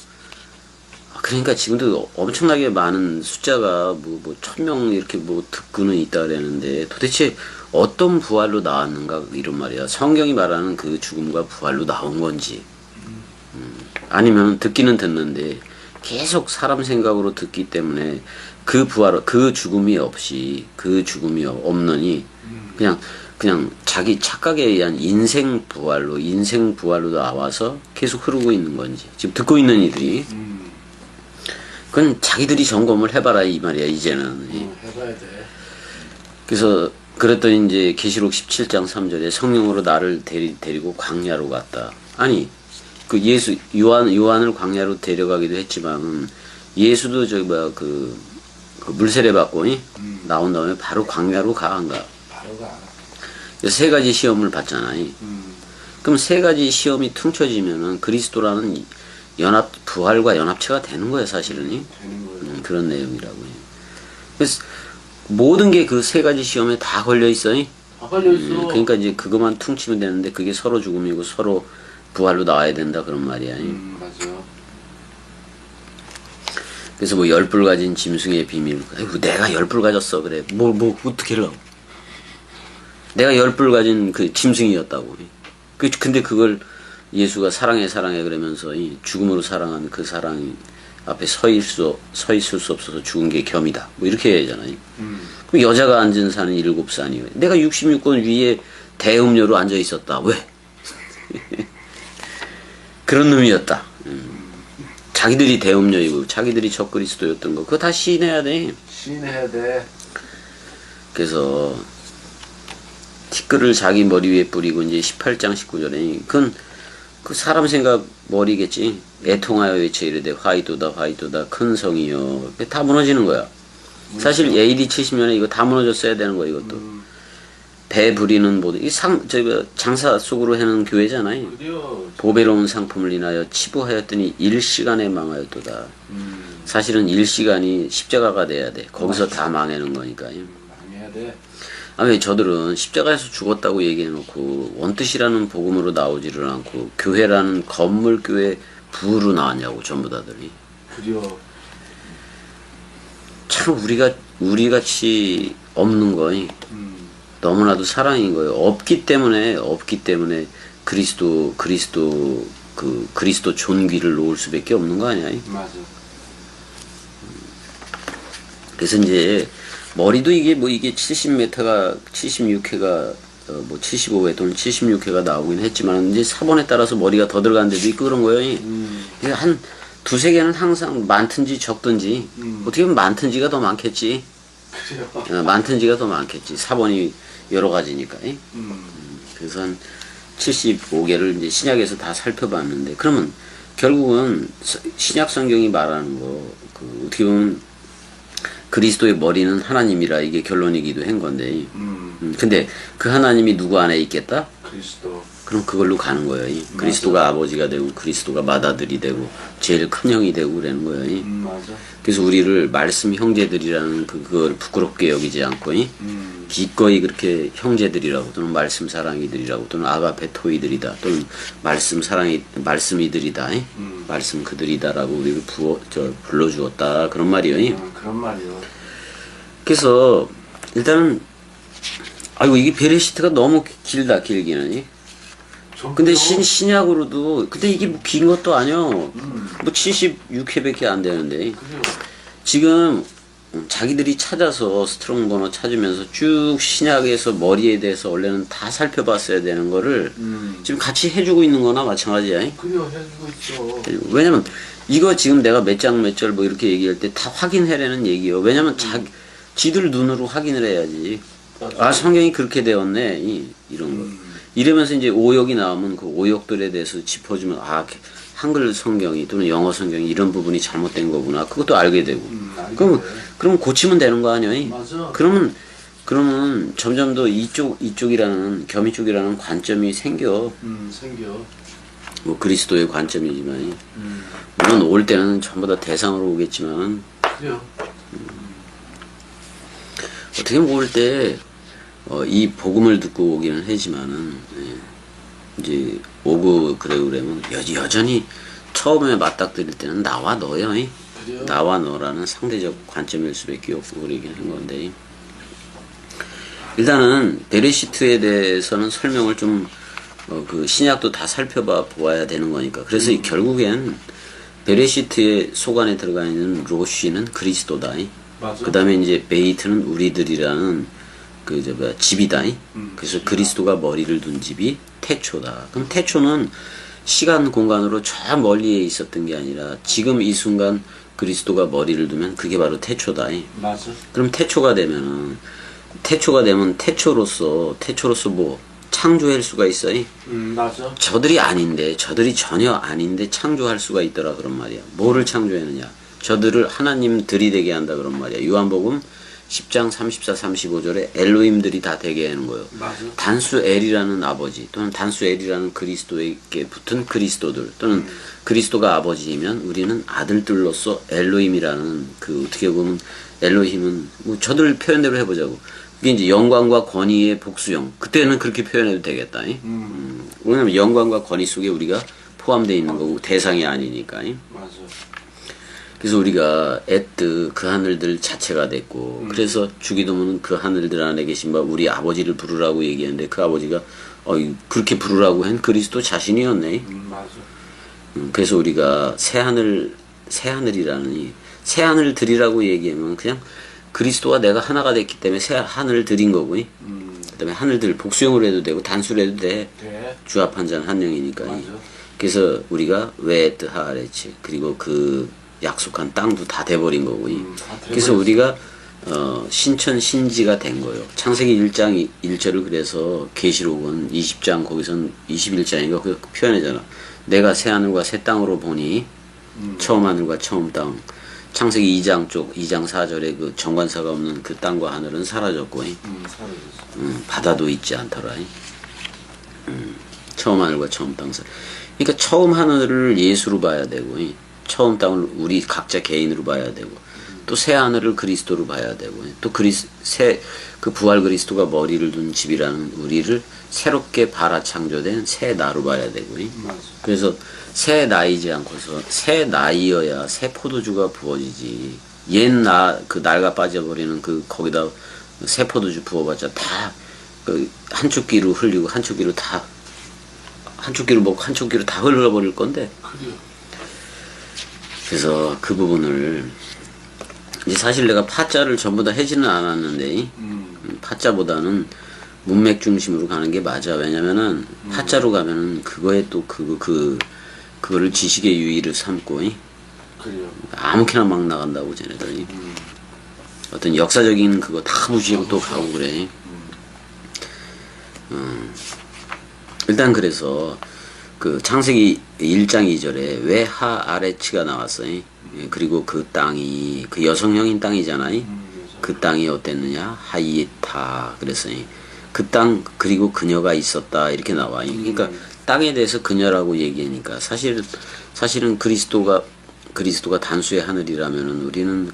그러니까 지금도 엄청나게 많은 숫자가 뭐 1000명 이렇게 뭐 듣고는 있다 그랬는데 도대체 어떤 부활로 나왔는가 이런 말이야. 성경이 말하는 그 죽음과 부활로 나온 건지 아니면 듣기는 듣는데 계속 사람 생각으로 듣기 때문에 그 부활 그 죽음이 없느니 그냥 자기 착각에 의한 인생 부활로 나와서 계속 흐르고 있는 건지 지금 듣고 있는 이들이 그건 자기들이 점검을 해봐라 이 말이야 이제는. 해봐야 돼. 그래서 그랬더니 이제 계시록 17장 3절에 성령으로 나를 데리고 광야로 갔다. 아니 그 요한을 광야로 데려가기도 했지만 예수도 그 물세례 받고 나온 다음에 바로 광야로 안 가. 바로 가. 그래서 세 가지 시험을 받잖아. 그럼 세 가지 시험이 퉁쳐지면은 그리스도라는 부활과 연합체가 되는 거야 사실은. 되는 거예요. 그런 내용이라고요. 그래서 모든 게 그 세 가지 시험에 다 걸려 있어. 다 걸려 있어. 그러니까 이제 그것만 퉁치면 되는데 그게 서로 죽음이고 서로 부활로 나와야 된다 그런 말이야. 맞아. 그래서 뭐 10불 가진 짐승의 비밀. 아이고 내가 10불 가졌어 그래. 뭐 어떻게 하려고. 내가 10불 가진 그 짐승이었다고. 근데 그걸 예수가 사랑해 그러면서 죽음으로 사랑한 그 사랑 앞에 서 있을 수 없어서 죽은 게 겸이다. 뭐 이렇게 해야 하잖아요. 그럼 여자가 앉은 산은 7산이요. 내가 66권 위에 대음료로 앉아 있었다. 왜? 그런 놈이었다. 자기들이 대음료이고 자기들이 적그리스도였던 거 그거 다 시인해야 돼. 시인해야 돼. 그래서 티끌을 자기 머리 위에 뿌리고 이제 18장 19절에 그건 그 사람 생각 머리겠지. 애통하여 외쳐 이르되 화이도다 큰 성이여. 다 무너지는 거야. 사실 AD 70년에 이거 다 무너졌어야 되는 거야 이것도. 배 부리는 모든 장사 속으로 해놓은 교회잖아요. 그래요. 보배로운 상품을 인하여 치부하였더니 일시간에 망하였도다. 사실은 일시간이 십자가가 돼야 돼. 거기서 다 망하는 거니까. 망해야 돼. 왜 저들은 십자가에서 죽었다고 얘기해놓고 원뜻이라는 복음으로 나오지를 않고 교회라는 건물교회 부로 나왔냐고 전부 다들이. 그래요. 참 우리 같이 없는 거이 너무나도 사랑인 거예요. 없기 때문에 그리스도 존귀를 놓을 수밖에 없는 거 아니야? 맞아. 그래서 이제 머리도 이게 70m가 76회가 뭐 75회 또는 76회가 나오긴 했지만 이제 사본에 따라서 머리가 더 들어간 데도 있고 그런 거예요. 그래서 한 두세 개는 항상 많든지 적든지 어떻게 보면 많든지가 더 많겠지. 그래요. 많든지가 더 많겠지. 사본이 여러 가지니까. 그래서 한 75개를 이제 신약에서 다 살펴봤는데 그러면 결국은 신약 성경이 말하는 그 어떻게 보면 그리스도의 머리는 하나님이라 이게 결론이기도 한 건데. 근데 그 하나님이 누구 안에 있겠다? 그리스도. 그럼 그걸로 가는 거예요. 그리스도가 아버지가 되고 그리스도가 맏아들이 되고 제일 큰 형이 되고 그러는 거예요. 맞아. 그래서 우리를 말씀 형제들이라는 그걸 부끄럽게 여기지 않고 기꺼이 그렇게 형제들이라고 또는 말씀 사랑이들이라고 또는 아가페 토이들이다 또는 말씀이들이다 말씀 그들이다라고 우리를 불러주었다 그런 말이에요. 그런 말이요. 그래서 일단은 아이고 이게 베레시트가 너무 길기는. 근데 신약으로도 근데 이게 뭐 긴 것도 아니요. 뭐 76회밖에 안 되는데. 그래요. 지금 자기들이 찾아서 스트롱 번호 찾으면서 쭉 신약에서 머리에 대해서 원래는 다 살펴봤어야 되는 거를 지금 같이 해주고 있는 거나 마찬가지야. 그래요. 해주고 있죠. 왜냐면 이거 지금 내가 몇 장 몇 절 뭐 이렇게 얘기할 때 다 확인해라는 얘기요. 왜냐면 지들 눈으로 확인을 해야지. 아 성경이 그렇게 되었네 이런 거. 이러면서 이제 오역이 나오면 그 오역들에 대해서 짚어주면 아 한글 성경이 또는 영어 성경이 이런 부분이 잘못된 거구나. 그것도 알게 되고. 그럼 고치면 되는 거 아니야? 맞아. 그러면 점점 더 이쪽이라는 겸이 쪽이라는 관점이 생겨. 생겨. 뭐 그리스도의 관점이지만 물론 올 때는 전부 다 대상으로 오겠지만. 그래요. 어떻게 보면 올 때 이 복음을 듣고 오기는 하지만은 이제 오고 그러면 여전히 처음에 맞닥뜨릴 때는 나와 너요. 그래요? 나와 너라는 상대적 관점일 수밖에 없고 그러긴 한 건데, 일단은 베레시트에 대해서는 설명을 좀 그 신약도 다 보아야 되는 거니까. 그래서 결국엔 베레시트의 속 안에 들어가 있는 로쉬는 그리스도다. 맞아. 그 다음에 이제 베이트는 우리들이라는 집이다. 그래서 그리스도가 머리를 둔 집이 태초다. 그럼 태초는 시간 공간으로 저 멀리에 있었던 게 아니라 지금 이 순간 그리스도가 머리를 두면 그게 바로 태초다. 맞아. 그럼 태초가 되면 태초로서 뭐 창조할 수가 있어요? 맞아. 저들이 전혀 아닌데 창조할 수가 있더라 그런 말이야. 뭐를 창조했느냐? 저들을 하나님들이 되게 한다 그런 말이야. 요한복음 10장 34, 35절에 엘로힘들이 다 되게 하는 거예요. 맞아. 단수 엘이라는 아버지 또는 단수 엘이라는 그리스도에게 붙은 그리스도들 또는 그리스도가 아버지이면 우리는 아들들로서 엘로힘이라는 어떻게 보면 엘로힘은 뭐 저들 표현대로 해보자고. 그게 이제 영광과 권위의 복수형. 그때는 그렇게 표현해도 되겠다. 왜냐면 영광과 권위 속에 우리가 포함되어 있는 거고 대상이 아니니까. 맞아. 그래서 우리가 그 하늘들 자체가 됐고, 그래서 주기도문은 그 하늘들 안에 계신 바 우리 아버지를 부르라고 얘기했는데 그 아버지가 그렇게 부르라고 한 그리스도 자신이었네. 맞아. 그래서 우리가 새 하늘들이라고 얘기하면 그냥 그리스도와 내가 하나가 됐기 때문에 새 하늘을 드린 거고, 그다음에 하늘들 복수형으로 해도 되고 단수로 해도 돼. 주합한 자는 한 영이니까. 맞아. 그래서 우리가 웨트 하레치 그리고 그 약속한 땅도 다 돼버린 거고. 그래서 우리가 신천 신지가 된 거예요. 창세기 1장 1절을 그래서 계시록은 20장 거기선 21장인가 그 표현하잖아. 내가 새 하늘과 새 땅으로 보니 처음 하늘과 처음 땅. 창세기 2장 4절에 그 정관사가 없는 그 땅과 하늘은 사라졌고, 사라졌어. 바다도 있지 않더라. 처음 하늘과 처음 땅. 그러니까 처음 하늘을 예수로 봐야 되고, 처음 땅을 우리 각자 개인으로 봐야 되고, 또 새 하늘을 그리스도로 봐야 되고, 또 그 부활 그리스도가 머리를 둔 집이라는 우리를 새롭게 발아 창조된 새 나로 봐야 되고. 그래서 새 나이지 않고서 새 나이여야 새 포도주가 부어지지. 그 낡아 빠져버리는 거기다 새 포도주 부어봤자 다 한쪽 귀로 흘리고 한쪽 귀로 먹고 한쪽 귀로 다 흘러버릴 건데. 그래요. 그래서 그 부분을 이제 사실 내가 파자를 전부 다 해지는 않았는데 파자보다는 문맥 중심으로 가는 게 맞아. 왜냐면은 파자로 가면은 그거에 또 그거를 지식의 유의를 삼고 그래요. 아무렇게나 막 나간다고 쟤네들이. 어떤 역사적인 그거 다 무시하고 또 가고 그래. 일단 그래서 그 창세기 1장 2절에 왜 하아레츠가 나왔어요. 그리고 그 땅이 그 여성형인 땅이잖아요. 그 땅이 어땠느냐? 하이타 그랬어요. 그 땅 그리고 그녀가 있었다 이렇게 나와요. 그러니까 땅에 대해서 그녀라고 얘기하니까 사실은 그리스도가 단수의 하늘이라면은 우리는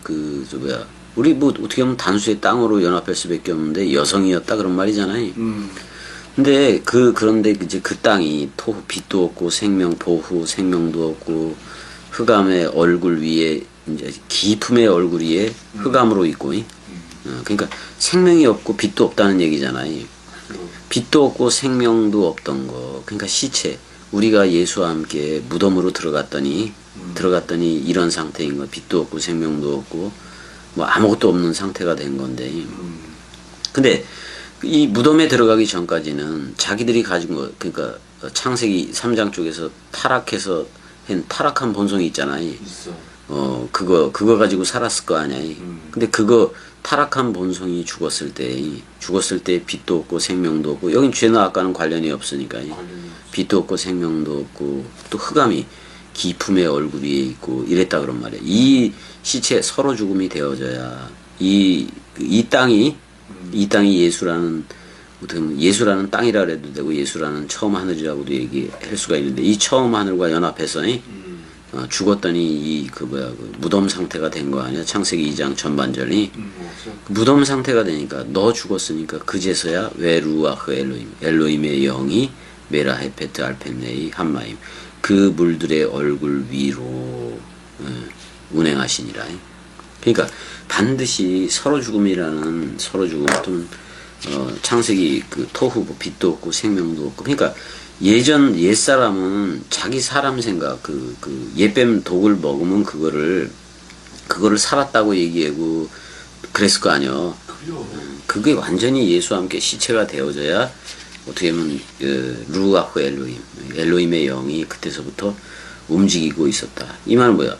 우리 뭐 어떻게 보면 단수의 땅으로 연합할 수밖에 없는데 여성이었다 그런 말이잖아요. 근데 그런데 이제 그 땅이 빛도 없고 보후 생명도 없고 흑암의 얼굴 위에 이제 기품의 얼굴 위에 흑암으로 있고, 그러니까 생명이 없고 빛도 없다는 얘기잖아요. 빛도 없고 생명도 없던 거, 그러니까 시체. 우리가 예수와 함께 무덤으로 들어갔더니 이런 상태인 거. 빛도 없고 생명도 없고 뭐 아무것도 없는 상태가 된 건데. 근데 이 무덤에 들어가기 전까지는 자기들이 가진 거, 그러니까 창세기 3장 쪽에서 타락한 본성이 있잖아요. 있어. 그거 가지고 살았을 거 아니야. 근데 타락한 본성이 죽었을 때 빛도 없고 생명도 없고, 여긴 죄나 아까는 관련이 없으니까. 빛도 없고 생명도 없고, 또 흑암이 기품의 얼굴 위에 있고, 이랬다 그런 말이야. 이 시체 서로 죽음이 되어져야, 이 땅이 예수라는 땅이라 해도 되고, 예수라는 처음 하늘이라고도 얘기할 수가 있는데, 이 처음 하늘과 연합해서, 죽었더니 무덤 상태가 된 거 아니야? 창세기 2장 전반절이. 무덤 상태가 되니까, 너 죽었으니까, 그제서야, 웨루아흐 엘로힘의 영이 메라헤페트 알펜네이 한마임. 그 물들의 얼굴 위로, 운행하시니라. 그러니까 반드시 서로 죽음이라는 서로 죽음 또는 창세기 그 토후 뭐 빛도 없고 생명도 없고 그러니까 예전 옛사람은 자기 사람 생각 그 옛뱀 독을 먹으면 그거를 살았다고 얘기하고 그랬을 거 아니요. 그게 완전히 예수와 함께 시체가 되어져야 어떻게 보면 루아흐 엘로힘의 영이 그때서부터 움직이고 있었다. 이 말은 뭐야?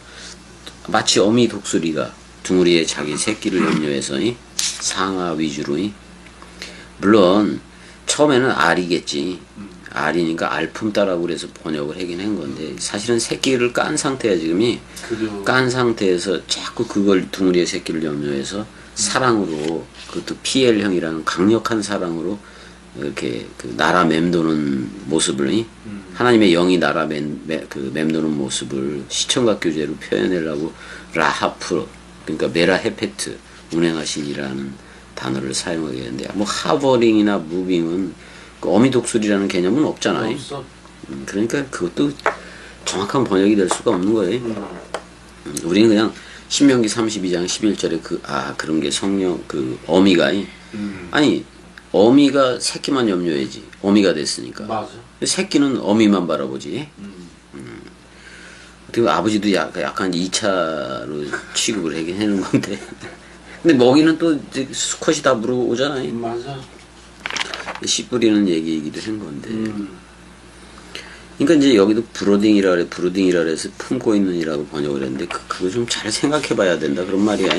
마치 어미 독수리가 둥우리에 자기 새끼를 염려해서 상아 위주로 물론 처음에는 알이겠지. 알이니까 알품따라고 그래서 번역을 하긴 한 건데 사실은 새끼를 깐 상태야 지금이. 깐 상태에서 자꾸 그걸 둥우리에 새끼를 염려해서 사랑으로 그것도 PL형이라는 강력한 사랑으로 이렇게 그 나라 맴도는 모습을 하나님의 영이 나라 맴도는 모습을 시청각 교제로 표현하려고 라하프 그러니까 메라헤페트 운행하신이라는 단어를 사용하게 되는데 뭐 하버링이나 무빙은 그 어미 독수리라는 개념은 없잖아요. 없어. 그러니까 그것도 정확한 번역이 될 수가 없는 거예요. 우리는 그냥 신명기 32장 11절에 그런 게 성령 그 어미가 아니 어미가 새끼만 염려해야지. 어미가 됐으니까. 맞아. 새끼는 어미만 바라보지. 그리고 아버지도 약간 2차로 취급을 하긴 하는 건데. 근데 먹이는 또 이제 수컷이 다 물어오잖아요. 맞아. 씨 뿌리는 얘기이기도 한 건데. 그러니까 이제 여기도 브루딩이라 그래서 품고 있는이라고 번역을 했는데 그거 좀 잘 생각해 봐야 된다. 그런 말이야.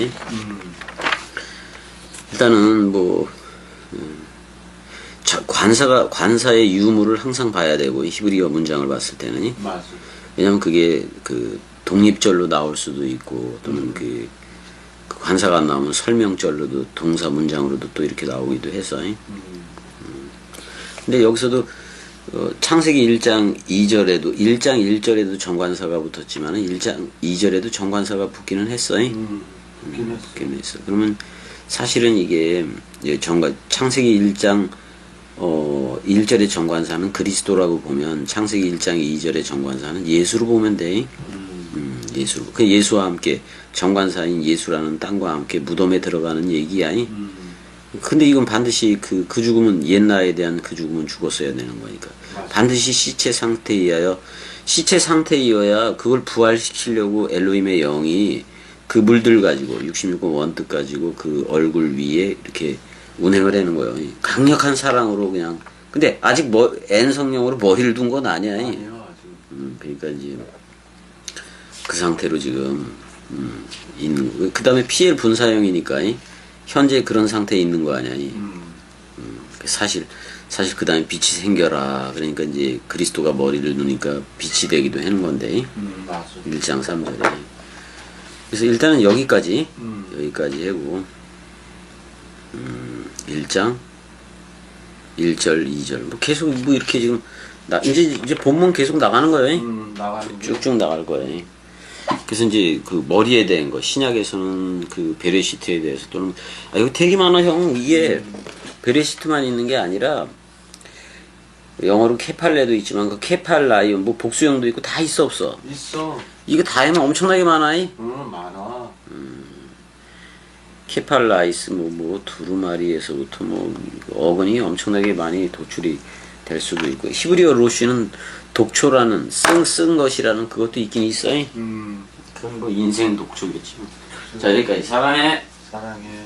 일단은 뭐 관사의 유무를 항상 봐야 되고 히브리어 문장을 봤을 때는 맞아. 왜냐면 그게 그 독립절로 나올 수도 있고 또는 그 관사가 안 나오면 설명절로도 동사 문장으로도 또 이렇게 나오기도 해서 근데 여기서도 창세기 1장 2절에도 1장 1절에도 정관사가 붙었지만 1장 2절에도 정관사가 붙기는 했어요. 붙기는 했어. 그러면 사실은 이게 창세기 1장 1절의 정관사는 그리스도라고 보면 창세기 1장 2절의 정관사는 예수로 보면 돼. 예수로. 그 예수와 함께 정관사인 예수라는 땅과 함께 무덤에 들어가는 얘기야. 근데 이건 반드시 그 죽음은 옛날에 대한 그 죽음은 죽었어야 되는 거니까. 맞아. 반드시 시체 상태이어야 그걸 부활시키려고 엘로힘의 영이 그 물들 가지고 66권 원뜻 가지고 그 얼굴 위에 이렇게 운행을 하는 거예요. 강력한 사랑으로 그냥. 근데 아직 N 성령으로 머리를 둔 건 아니야. 아니요, 아직. 그러니까 이제 그 상태로 지금 있는 거. 그 다음에 PL 분사형이니까 현재 그런 상태에 있는 거 아니야. 사실 그 다음에 빛이 생겨라. 그러니까 이제 그리스도가 머리를 두니까 빛이 되기도 하는 건데. 맞아. 1장 3절에. 그래서 일단은 여기까지 하고 1장 1절 2절 뭐 계속 뭐 이렇게 지금 이제 본문 계속 나가는 거예요. 나가는 쭉쭉 나갈 거예요. 그래서 이제 그 머리에 대한 거 신약에서는 그 베레시트에 대해서 또는 이거 되게 많아 형. 이게 베레시트만 있는 게 아니라 영어로 케팔레도 있지만 그 케팔라이온 뭐 복수형도 있고 다 있어 없어? 있어. 이거 다 하면 엄청나게 많아. 많아. 케팔라이스 뭐 두루마리에서부터 뭐 어근이 엄청나게 많이 도출이 될 수도 있고 히브리어 로시는 독초라는 쓴 것이라는 그것도 있긴 있어요. 그건 뭐 인생 독초겠지. 자 여기까지 사랑해. 사랑해.